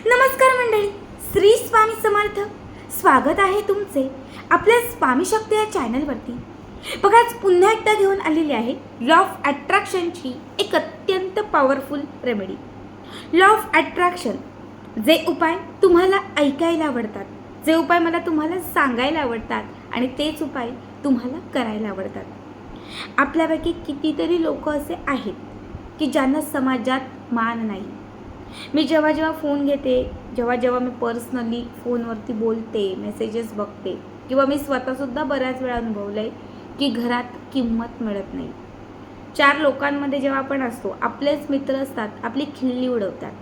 नमस्कार मंडळी, श्री स्वामी समर्थ. स्वागत आहे तुमचे आपल्या स्वामी शक्ती या चॅनलवरती. बघा, आज पुन्हा एकदा घेऊन आलेली आहे लॉ ऑफ अट्रॅक्शनची एक अत्यंत powerful remedy. Law of attraction, जे उपाय तुम्हाला ऐकायला आवडतात, जे उपाय मला तुम्हाला सांगायला आवडतात आणि तेच उपाय तुम्हाला करायला आवडतात. आपल्यापैकी कितीतरी लोक असे आहेत की ज्यांना समाजात मान नाही. मी जेव्हा फोन घेते, जेव्हा मी पर्सनली फोनवरती बोलते, मेसेजेस बघते, किंवा मी स्वतःसुद्धा बऱ्याच वेळा अनुभवलं आहे की घरात किंमत मिळत नाही. चार लोकांमध्ये जेव्हा आपण असतो, आपलेच मित्र असतात, आपली खिल्ली उडवतात.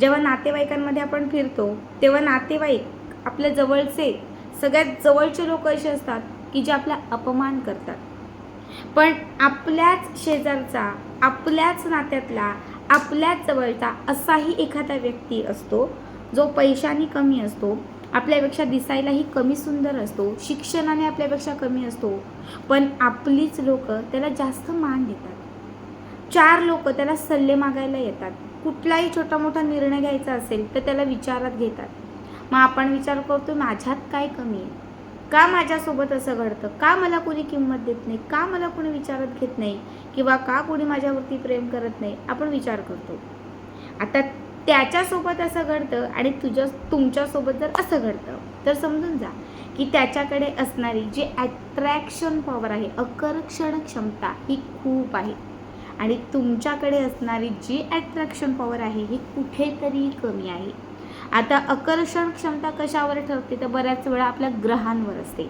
जेव्हा नातेवाईकांमध्ये आपण फिरतो तेव्हा नातेवाईक आपल्या जवळचे, सगळ्यात जवळचे लोक असे असतात की जे आपला अपमान करतात. पण आपल्याच शेजारचा, आपल्याच नात्यातला, आपल्याच जवळचा असाही एखादा व्यक्ती असतो जो पैशाने कमी असतो, आपल्यापेक्षा दिसायलाही कमी सुंदर असतो, शिक्षणाने आपल्यापेक्षा कमी असतो, पण आपलीच लोक त्याला जास्त मान देतात. चार लोक त्याला सल्ले मागायला येतात. कुठलाही छोटा मोठा निर्णय घ्यायचा असेल तर त्याला विचारात घेतात. मग आपण विचार करतो, माझ्यात काय कमी आहे, का माझ्यासोबत असं घडतं, का मला कोणी किंमत देत नाही, का मला कोणी विचारात घेत नाही, किंवा का कोणी माझ्यावरती प्रेम करत नाही, आपण विचार करतो. आता त्याच्यासोबत असं घडतं आणि तुमच्यासोबत जर असं घडतं तर समजून जा की त्याच्याकडे असणारी जी अट्रॅक्शन पॉवर आहे, आकर्षण क्षमता ही खूप आहे, आणि तुमच्याकडे असणारी जी अट्रॅक्शन पॉवर आहे ही कुठेतरी कमी आहे. आता आकर्षण क्षमता कशावर ठरते तर बऱ्याच वेळा आपल्या ग्रहांवर असते.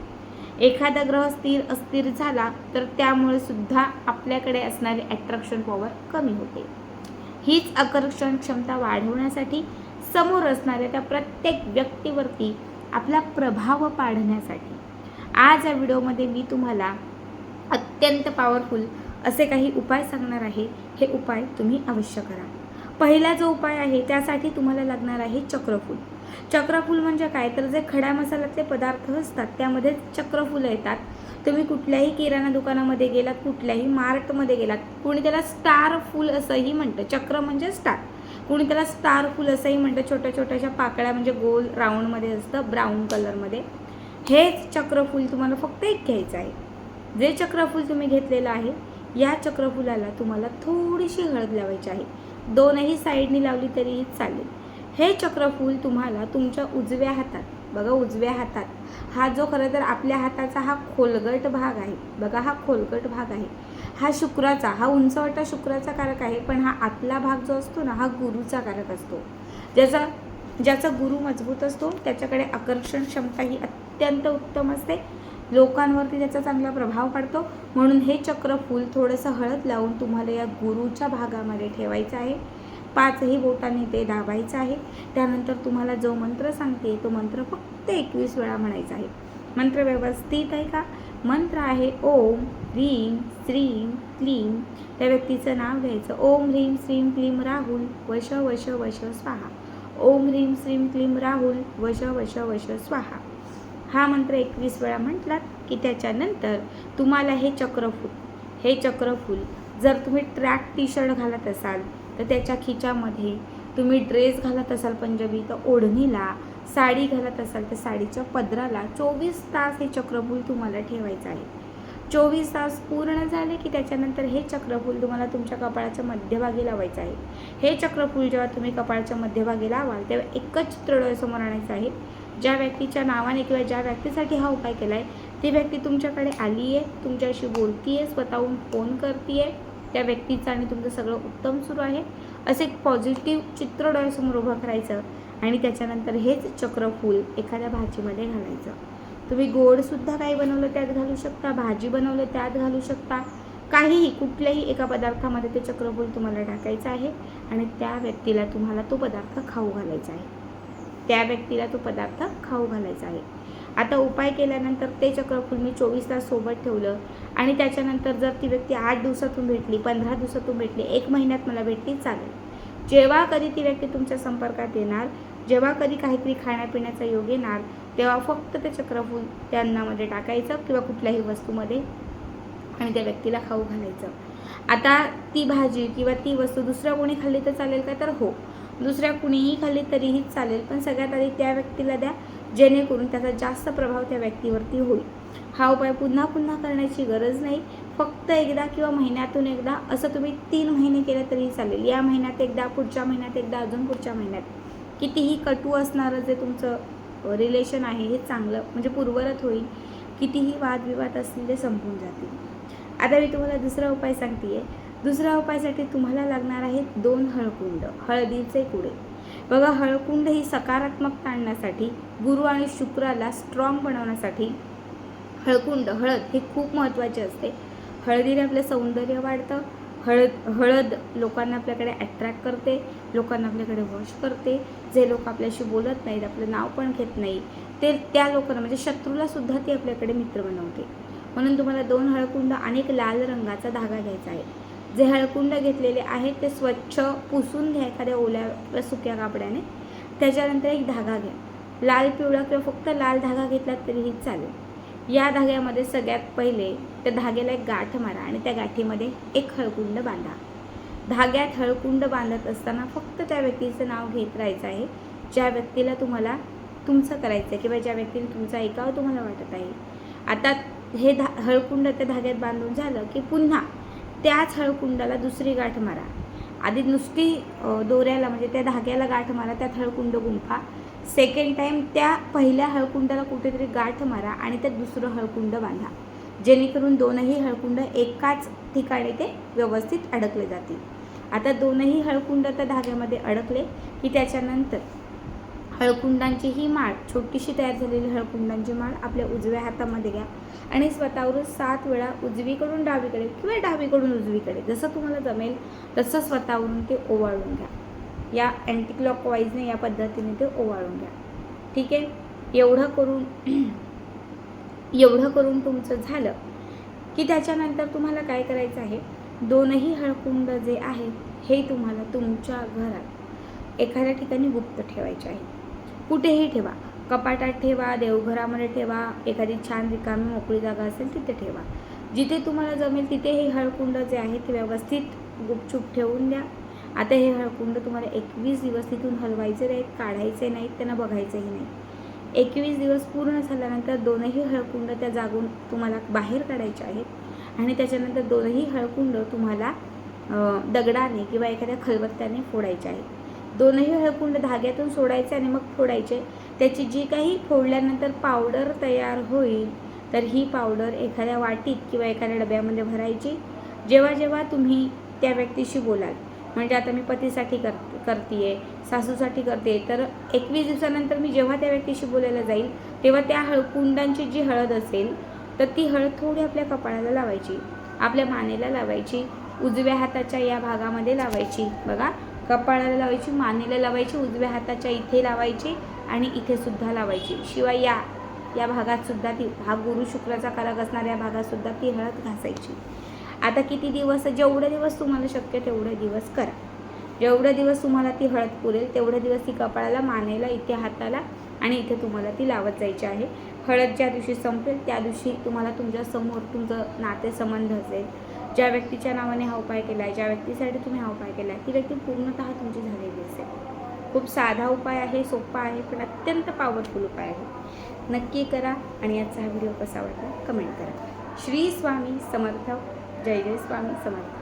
एखादा ग्रह स्थिर अस्थिर झाला तर त्यामुळे सुद्धा आपल्याकडे असणारी अट्रॅक्शन पॉवर कमी होते. हीच आकर्षण क्षमता वाढवण्यासाठी, समोर असणाऱ्या त्या प्रत्येक व्यक्तीवरती आपला प्रभाव पाडण्यासाठी आज या व्हिडिओमध्ये मी तुम्हाला अत्यंत पॉवरफुल असे काही उपाय सांगणार आहे. हे उपाय तुम्ही अवश्य करा. पहिला जो उपाय आहे त्यासाठी तुम्हाला लागणार आहे चक्रफूल. चक्रफूल म्हणजे काय तर जे खड्या मसाल्यातले पदार्थ असतात त्यामध्ये चक्रफुलं येतात. तुम्ही कुठल्याही किराणा दुकानामध्ये गेलात, कुठल्याही मार्टमध्ये गेलात, कोणी त्याला स्टार फूल असंही म्हणतं. चक्र म्हणजे स्टार, कोणी त्याला स्टार फूल असंही म्हणतं. छोट्या छोट्याशा पाकळ्या म्हणजे गोल राऊंडमध्ये असतं, ब्राऊन कलरमध्ये. हेच चक्रफूल तुम्हाला फक्त एक घ्यायचं आहे. जे चक्रफूल तुम्ही घेतलेलं आहे या चक्रफुलाला तुम्हाला थोडीशी हळद लावायची आहे. दोनही साईडनी लावली तरीही चालेल. हे चक्रफूल तुम्हाला तुमच्या उजव्या हातात, बघा उजव्या हातात, हा जो खरं तर आपल्या हाताचा हा खोलगट भाग आहे, बघा हा खोलगट भाग आहे, हा शुक्राचा, हा उंचवटा शुक्राचा कारक आहे. पण हा आतला भाग जो असतो ना, हा गुरुचा कारक असतो. ज्याचा गुरु मजबूत असतो त्याच्याकडे आकर्षण क्षमता ही अत्यंत उत्तम असते, लोकांवरती त्याचा चांगला प्रभाव पडतो. म्हणून हे चक्रफूल थोडंसं हळद लावून तुम्हाला या गुरुच्या भागामध्ये ठेवायचं आहे. 5ही बोटांनी ते दाबायचं आहे. त्यानंतर तुम्हाला जो मंत्र सांगते तो मंत्र फक्त 21 वेळा म्हणायचा आहे. मंत्र व्यवस्थित आहे का? मंत्र आहे ओम ह्रीं श्रीं क्लीं. त्या व्यक्तीचं नाव घ्यायचं. ओम ह्रीं श्रीं क्लीं राहुल वश वश वश स्वाहा. ओम ह्रीं श्रीं क्लीं राहुल वश वश वश स्वाहा. हा मंत्र 21 वेळा म्हटलात की त्याच्यानंतर तुम्हाला हे चक्रफूल जर तुम्ही ट्रॅक टी शर्ट घालत असाल तर त्याच्या खिच्यामध्ये, तुम्ही ड्रेस घालत असाल पंजाबी तर ओढणीला, साडी घालत असाल तर साडीच्या पदराला 24 तास हे चक्रफूल तुम्हाला ठेवायचं आहे. 24 तास पूर्ण झाले की त्याच्यानंतर हे चक्रफूल तुम्हाला तुमच्या कपाळाच्या मध्यभागी लावायचं आहे. हे चक्रफूल जेव्हा तुम्ही कपाळाच्या मध्यभागी लावाल तेव्हा एकच चित्र डोळ्यासमोर आणायचं आहे. ज्या व्यक्तीच्या नावाने किंवा ज्या व्यक्तीसाठी हा उपाय केला आहे ती व्यक्ती तुमच्याकडे आली आहे, तुमच्याशी बोलती आहे, स्वतःहून फोन करते आहे, त्या व्यक्तीचं आणि तुमचं सगळं उत्तम सुरू आहे, असे एक पॉझिटिव्ह चित्र डोळ्यासमोर उभं करायचं. आणि त्याच्यानंतर हेच चक्रफूल एखाद्या भाजीमध्ये घालायचं. तुम्ही गोडसुद्धा काही बनवलं त्यात घालू शकता, भाजी बनवलं त्यात घालू शकता, काहीही कुठल्याही एका पदार्थामध्ये ते चक्रफूल तुम्हाला टाकायचं आहे आणि त्या व्यक्तीला तुम्हाला तो पदार्थ खाऊ घालायचा आहे. आता उपाय केल्यानंतर ते चक्रफूल मी 24 तास सोबत ठेवलं आणि त्याच्यानंतर जर ती व्यक्ती 8 दिवसातून भेटली, 15 दिवसातून भेटली, 1 महिन्यात मला भेटली चालेल. जेव्हा कधी ती व्यक्ती तुमच्या संपर्कात येणार, जेव्हा कधी काहीतरी खाण्यापिण्याचा योग येणार तेव्हा फक्त ते चक्रफूल त्या अन्नामध्ये टाकायचं किंवा कुठल्याही वस्तूमध्ये आणि त्या व्यक्तीला खाऊ घालायचं. आता ती भाजी किंवा ती वस्तू दुसऱ्या कोणी खाल्ली तर चालेल का? तर हो, दुसऱ्या कुणीही खाल्ली तरीही चालेल, पण सगळ्यात आधी त्या व्यक्तीला द्या, जेणेकरून त्याचा जास्त प्रभाव त्या व्यक्तीवरती होईल. हा उपाय पुन्हा पुन्हा करण्याची गरज नाही, फक्त एकदा किंवा महिन्यातून एकदा, असं तुम्ही 3 महिने केलं तरीही चालेल. या महिन्यात एकदा, पुढच्या महिन्यात एकदा, अजून पुढच्या महिन्यात. कितीही कटू असणारं जे तुमचं रिलेशन आहे हे चांगलं म्हणजे पूर्वरत होईल. कितीही वादविवाद असतील ते संपून जातील. आता मी तुम्हाला दुसरा उपाय सांगते. दुसऱ्या उपायासाठी तुम्हाला लागणार आहेत 2 हळकुंड, हळदीचे कुडे. बघा, हळकुंड ही सकारात्मकता आणण्यासाठी, गुरु आणि शुक्राला स्ट्रॉंग बनवण्यासाठी हळकुंड, हळद हे खूप महत्त्वाचे असते. हळदीने आपलं सौंदर्य वाढतं. हळद लोकांना आपल्याकडे अट्रॅक्ट करते, लोकांना आपल्याकडे वश करते. जे लोक आपल्याशी बोलत नाहीत, आपलं नाव पण घेत नाही, ते त्या लोकांना म्हणजे शत्रूला सुद्धा ती आपल्याकडे मित्र बनवते. म्हणून तुम्हाला 2 हळकुंड आणि एक लाल रंगाचा धागा घ्यायचा आहे. जे हळकुंड घेतलेले आहेत ते स्वच्छ पुसून घ्या एखाद्या ओल्या सुक्या कापड्याने. त्याच्यानंतर एक धागा घ्या, लाल, पिवळा किंवा फक्त लाल धागा घेतलात तरीही चालेल. या धाग्यामध्ये सगळ्यात पहिले त्या धाग्याला एक गाठ मारा आणि त्या गाठीमध्ये एक हळकुंड बांधा. धाग्यात हळकुंड बांधत असताना फक्त त्या व्यक्तीचं नाव घेत राहायचं आहे, ज्या व्यक्तीला तुम्हाला तुमचं करायचं आहे किंवा ज्या व्यक्तीने तुमचं ऐकावं तुम्हाला वाटत आहे. आता हे हळकुंड त्या धाग्यात बांधून झालं की पुन्हा त्याच हळकुंडाला दुसरी गाठ मारा. आधी नुसती दोऱ्याला म्हणजे त्या धाग्याला गाठ मारा, त्यात हळकुंड गुंफा. सेकंड टाईम त्या पहिल्या हळकुंडाला कुठेतरी गाठ मारा आणि त्यात दुसरं हळकुंड बांधा, जेणेकरून 2ही हळकुंड एकाच ठिकाणी ते व्यवस्थित अडकले जातील. आता 2ही हळकुंड त्या धाग्यामध्ये अडकले की त्याच्यानंतर हळकुंडांची ही माळ, छोटीशी तयार झालेली हळकुंडांची माळ आपल्या उजव्या हातामध्ये घ्या आणि स्वतःवरून 7 वेळा उजवीकडून डावीकडे किंवा डावीकडून उजवीकडे जसं तुम्हाला जमेल तसं स्वतःवरून ते ओवाळून घ्या. या अँटी क्लॉकवाईजने या पद्धतीने ते ओवाळून घ्या. ठीक आहे. एवढं करून तुमचं झालं की त्याच्यानंतर तुम्हाला काय करायचं आहे, 2ही हळकुंड जे आहेत हे तुम्हाला तुमच्या घरात एखाद्या ठिकाणी गुप्त ठेवायचे आहे. कुठेही ठेवा, कपाटात ठेवा, देवघरामध्ये ठेवा, एखादी छान रिकामी मोकळी जागा असेल तिथे ठेवा. जिथे तुम्हाला जमेल तिथे हे हळकुंड जे आहे ते व्यवस्थित गुपचूप ठेवून द्या. आता हे हळकुंड तुम्हाला 21 दिवस तिथून हलवायचे नाहीत, काढायचे नाहीत, त्यांना बघायचंही नाही. 21 दिवस पूर्ण झाल्यानंतर 2ही हळकुंड त्या जागून तुम्हाला बाहेर काढायचे आहेत आणि त्याच्यानंतर 2ही हळकुंड तुम्हाला दगडाने किंवा एखाद्या खलबत्त्याने फोडायचे आहेत. 2ही हळकुंड धाग्यातून सोडायचे आणि मग फोडायचे. त्याची जी काही फोडल्यानंतर पावडर तयार होईल तर ही पावडर एखाद्या वाटीत किंवा एखाद्या डब्यामध्ये भरायची. जेव्हा जेव्हा तुम्ही त्या व्यक्तीशी बोलाल, म्हणजे आता मी पतीसाठी करते, सासूसाठी करते, तर 21 दिवसानंतर मी जेव्हा त्या व्यक्तीशी बोलायला जाईल तेव्हा त्या हळकुंडांची जी हळद असेल तर ती हळद थोडी आपल्या कपाळाला लावायची, आपल्या मानेला लावायची, उजव्या हाताच्या या भागामध्ये लावायची. बघा, कपाळाला लावायची, मानेला लावायची, उजव्या हाताच्या इथे लावायची आणि इथे सुद्धा लावायची. शिवाय या भागात सुद्धा ती गुरु शुक्राचा कारक असणाऱ्या भागात सुद्धा ती हळद घासायची. आता किती दिवस, जेवढे दिवस तुम्हाला शक्य तेवढे दिवस करा. जेवढे दिवस तुम्हाला ती हळद पुरेल तेवढे दिवस ती कपाळाला, मानेला, इथे हाताला आणि इथे तुम्हाला ती लावत जायची आहे. हळद ज्या दिवशी संपेल त्या दिवशी तुम्हाला तुमच्यासमोर तुमचं नातेसंबंध असेल, ज्या व्यक्तीच्या नावाने हा उपाय केला आहे, ज्या व्यक्तीसाठी तुम्ही हा उपाय केला आहे, ती व्यक्ती पूर्णतः तुमची झालेली असेल. खूप साधा उपाय आहे, सोपा आहे, पण अत्यंत पॉवरफुल उपाय आहे. नक्की करा आणि आजचा हा व्हिडिओ कसा वाटला कमेंट करा. श्री स्वामी समर्थ. जय जय स्वामी समर्थ.